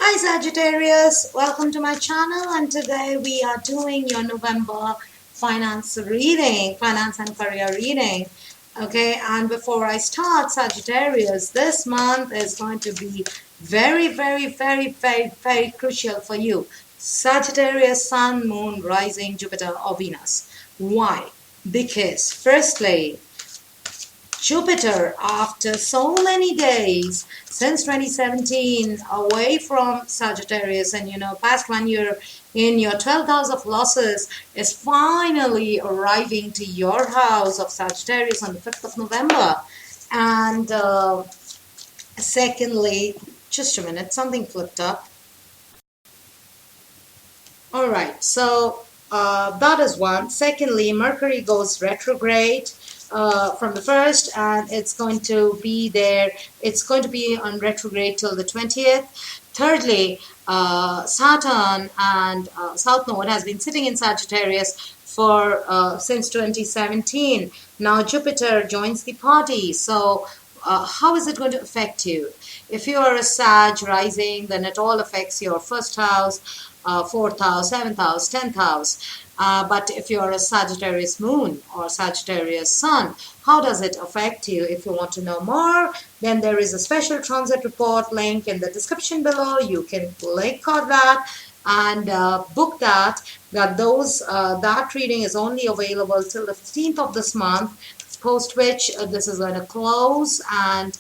Hi Sagittarius, welcome to my channel, and today we are doing your November finance reading, finance and career reading. Okay, and before I start, Sagittarius, this month is going to be very crucial for you. Sagittarius, Sun, Moon, Rising, Jupiter or Venus. Why? Because firstly, Jupiter, after so many days since 2017 away from Sagittarius, and past 1 year in your 12th house of losses, is finally arriving to your house of Sagittarius on the 5th of November. And secondly, just a minute, something flipped up. All right, so that is one. Secondly, Mercury goes retrograde from the 1st, and it's going to be there. It's going to be on retrograde till the 20th. Thirdly, Saturn and South Node has been sitting in Sagittarius for since 2017. Now Jupiter joins the party. So how is it going to affect you? If you are a Sag rising, then it all affects your first house, 4th house, 7th house, 10th house. But if you're a Sagittarius moon or Sagittarius sun, how does it affect you? If you want to know more, then there is a special transit report link in the description below. You can click on that and book that. That reading is only available till the 15th of this month, post which this is going to close, and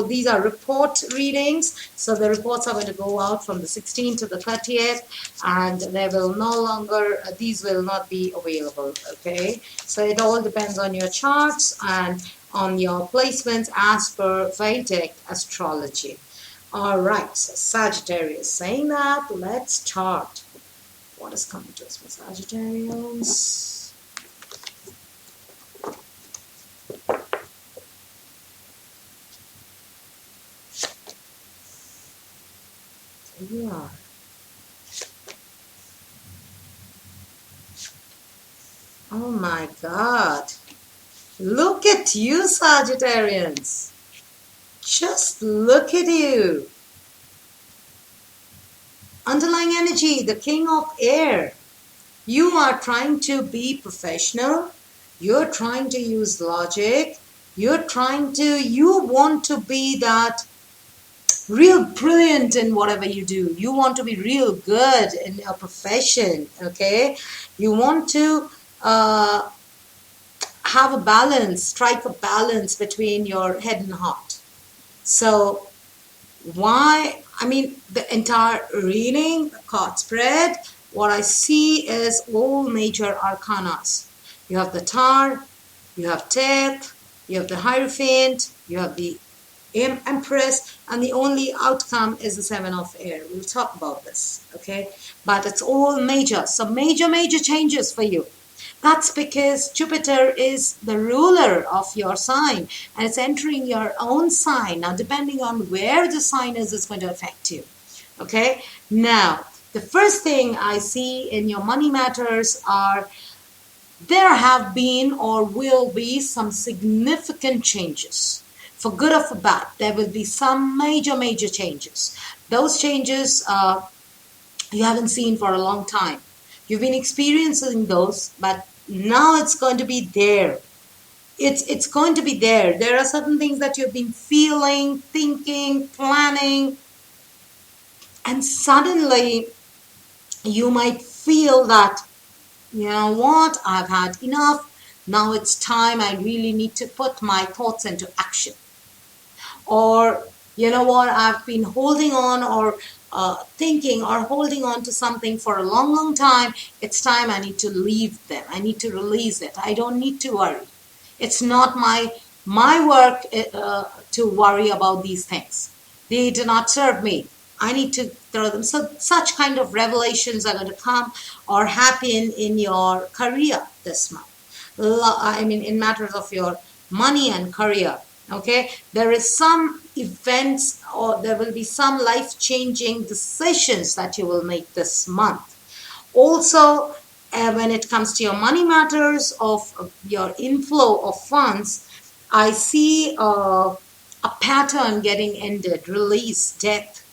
these are report readings, so the reports are going to go out from the 16th to the 30th, and they will no longer, these will not be available. Okay, so it all depends on your charts and on your placements as per Vedic astrology. All right, so Sagittarius, saying that, let's start. What is coming to us for Sagittarians? Yeah. Oh my God. Look at you, Sagittarians. Just look at you. Underlying energy, the king of air. You are trying to be professional. You're trying to use logic. You want to be that real brilliant in whatever you do. You want to be real good in your profession, okay? You want to have a balance, strike a balance between your head and heart. So the entire reading, card spread, what I see is all major arcanas. You have the Tower, you have Death, you have the Hierophant, you have the Empress, and the only outcome is the Seven of Air. We'll talk about this, okay? But it's all major, so major changes for you. That's because Jupiter is the ruler of your sign, and it's entering your own sign. Now, depending on where the sign is, it's going to affect you, okay? Now, the first thing I see in your money matters are there have been or will be some significant changes. For good or for bad, there will be some major changes. Those changes you haven't seen for a long time. You've been experiencing those, but now it's going to be there. It's going to be there. There are certain things that you've been feeling, thinking, planning, and suddenly you might feel that, you know what, I've had enough. Now it's time. I really need to put my thoughts into action. Or, you know what, I've been holding on or thinking or holding on to something for a long time. It's time I need to leave them. I need to release it. I don't need to worry. It's not my work to worry about these things. They do not serve me. I need to throw them. So such kind of revelations are going to come or happen in your career this month. In matters of your money and career. Okay, there is some events or there will be some life-changing decisions that you will make this month. Also, when it comes to your money matters of your inflow of funds, I see a pattern getting ended, release, death,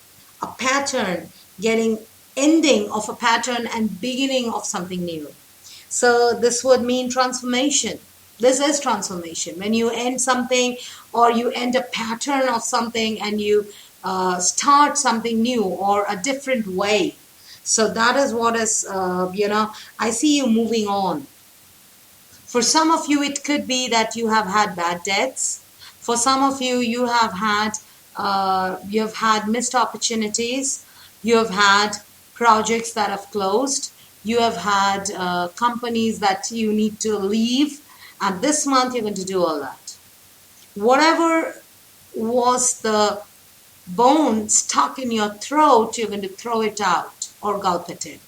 a pattern, getting ending of a pattern and beginning of something new. So this would mean transformation. This is transformation. When you end something or you end a pattern of something and you start something new or a different way. So that is what is, I see you moving on. For some of you, it could be that you have had bad debts. For some of you, you have had missed opportunities. You have had projects that have closed. You have had companies that you need to leave. And this month, you're going to do all that. Whatever was the bone stuck in your throat, you're going to throw it out or gulp it in.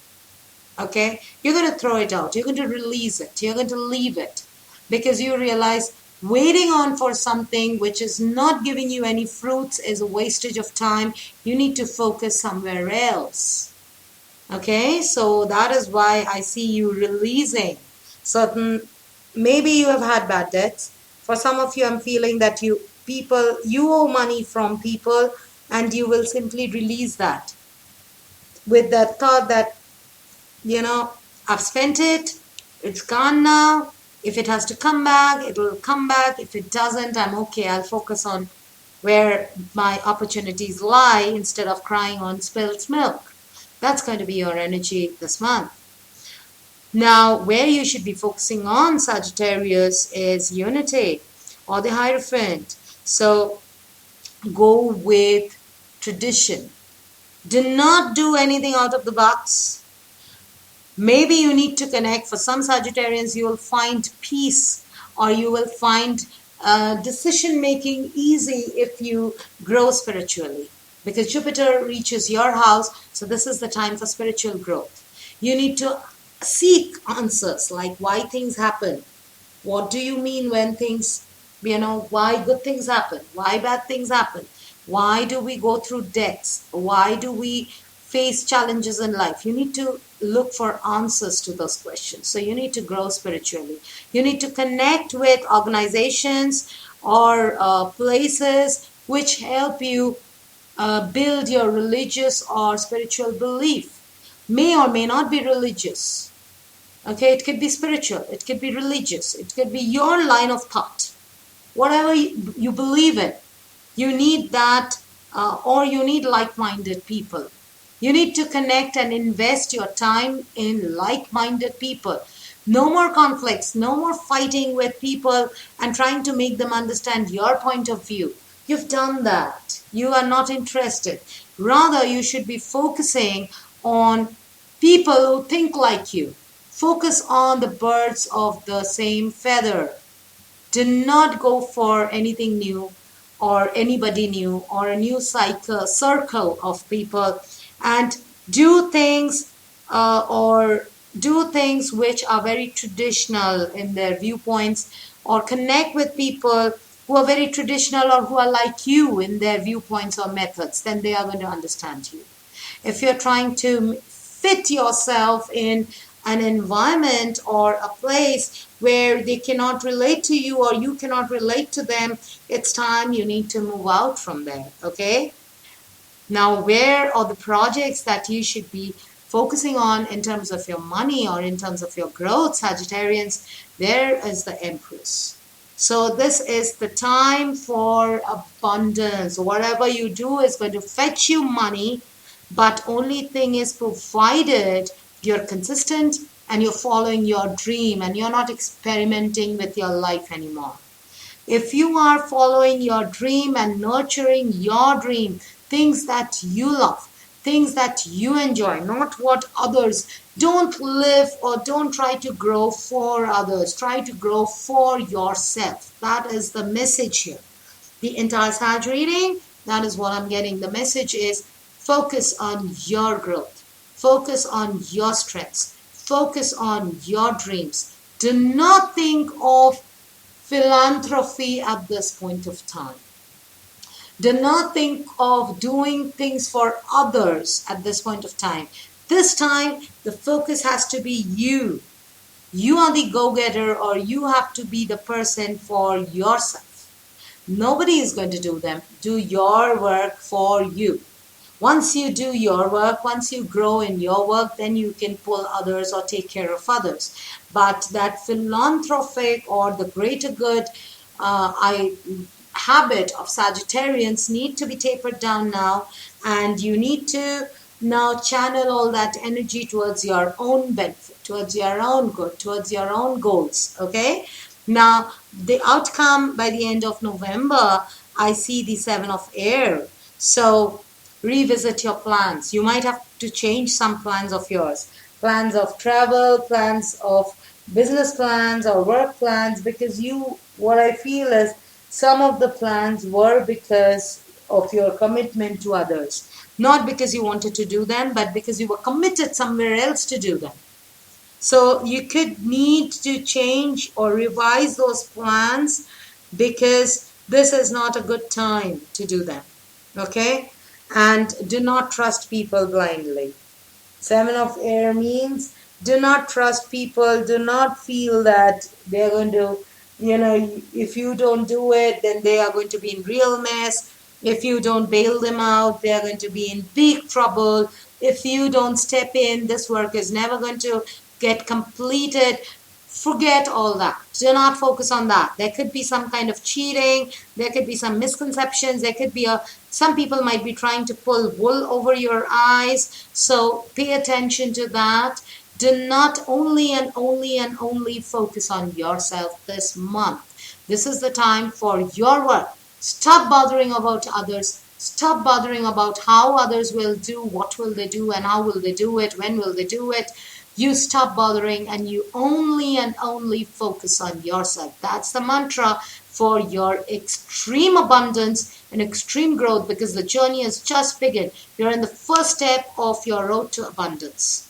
Okay, you're going to throw it out, you're going to release it, you're going to leave it, because you realize waiting on for something which is not giving you any fruits is a wastage of time. You need to focus somewhere else. Okay, so that is why I see you releasing certain, maybe you have had bad debts. For some of you, I'm feeling that you owe money from people, and you will simply release that with the thought that, I've spent it, it's gone now. If it has to come back, it will come back. If it doesn't, I'm okay. I'll focus on where my opportunities lie instead of crying on spilled milk. That's going to be your energy this month. Now, where you should be focusing on, Sagittarius, is unity or the Hierophant. So go with tradition. Do not do anything out of the box. Maybe you need to connect. For some Sagittarians, you will find peace, or you will find decision making easy if you grow spiritually, because Jupiter reaches your house. So this is the time for spiritual growth. You need to seek answers, like why things happen. What do you mean when things, why good things happen? Why bad things happen? Why do we go through deaths? Why do we face challenges in life? You need to look for answers to those questions. So you need to grow spiritually. You need to connect with organizations or places which help you build your religious or spiritual belief. May or may not be religious. Okay, it could be spiritual, it could be religious, it could be your line of thought. Whatever you believe in, you need that, or you need like-minded people. You need to connect and invest your time in like-minded people. No more conflicts, no more fighting with people and trying to make them understand your point of view. You've done that. You are not interested. Rather, you should be focusing on people who think like you. Focus on the birds of the same feather. Do not go for anything new or anybody new or a new circle of people, and do things which are very traditional in their viewpoints, or connect with people who are very traditional or who are like you in their viewpoints or methods. Then they are going to understand you. If you're trying to fit yourself in an environment or a place where they cannot relate to you or you cannot relate to them, it's time you need to move out from there. Okay? Now, where are the projects that you should be focusing on in terms of your money or in terms of your growth, Sagittarians? There is the Empress. So this is the time for abundance. Whatever you do is going to fetch you money, but only thing is, provided you're consistent and you're following your dream and you're not experimenting with your life anymore. If you are following your dream and nurturing your dream, things that you love, things that you enjoy, not what others, don't live or don't try to grow for others. Try to grow for yourself. That is the message here. The entire Sag reading, that is what I'm getting. The message is focus on your growth. Focus on your strengths. Focus on your dreams. Do not think of philanthropy at this point of time. Do not think of doing things for others at this point of time. This time, the focus has to be you. You are the go-getter, or you have to be the person for yourself. Nobody is going to do your work for you. Once you do your work, once you grow in your work, then you can pull others or take care of others. But that philanthropic or the greater good habit of Sagittarians need to be tapered down now, and you need to now channel all that energy towards your own benefit, towards your own good, towards your own goals. Okay, now the outcome by the end of November, I see the 7 of Air. So revisit your plans. You might have to change some plans of yours, plans of travel, plans of business plans or work plans, because what I feel is some of the plans were because of your commitment to others, not because you wanted to do them, but because you were committed somewhere else to do them. So you could need to change or revise those plans because this is not a good time to do them. Okay? And do not trust people blindly. 7 of Air means do not trust people. Do not feel that they're going to, if you don't do it, then they are going to be in real mess. If you don't bail them out, they are going to be in big trouble. If you don't step in, this work is never going to get completed. Forget all that. Do not focus on that. There could be some kind of cheating. There could be some misconceptions. There could be some people might be trying to pull wool over your eyes. So pay attention to that. Do not only and only and only focus on yourself this month. This is the time for your work. Stop bothering about others. Stop bothering about how others will do, what will they do, and how will they do it, when will they do it. You stop bothering and you only and only focus on yourself. That's the mantra for your extreme abundance and extreme growth, because the journey has just begun. You're in the first step of your road to abundance.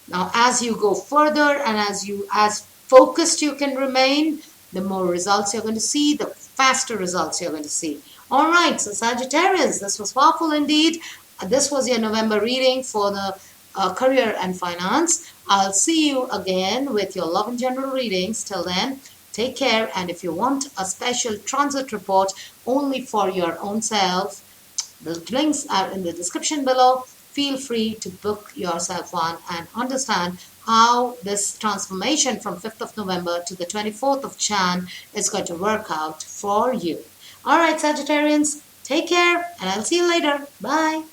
Now, as you go further and as focused you can remain, the more results you're going to see, the faster results you're going to see. All right, so Sagittarius, this was powerful indeed. This was your November reading for the career and finance. I'll see you again with your love and general readings. Till then, take care. And if you want a special transit report only for your own self, the links are in the description below. Feel free to book yourself one and understand how this transformation from 5th of November to the 24th of Jan is going to work out for you. All right, Sagittarians, take care, and I'll see you later. Bye.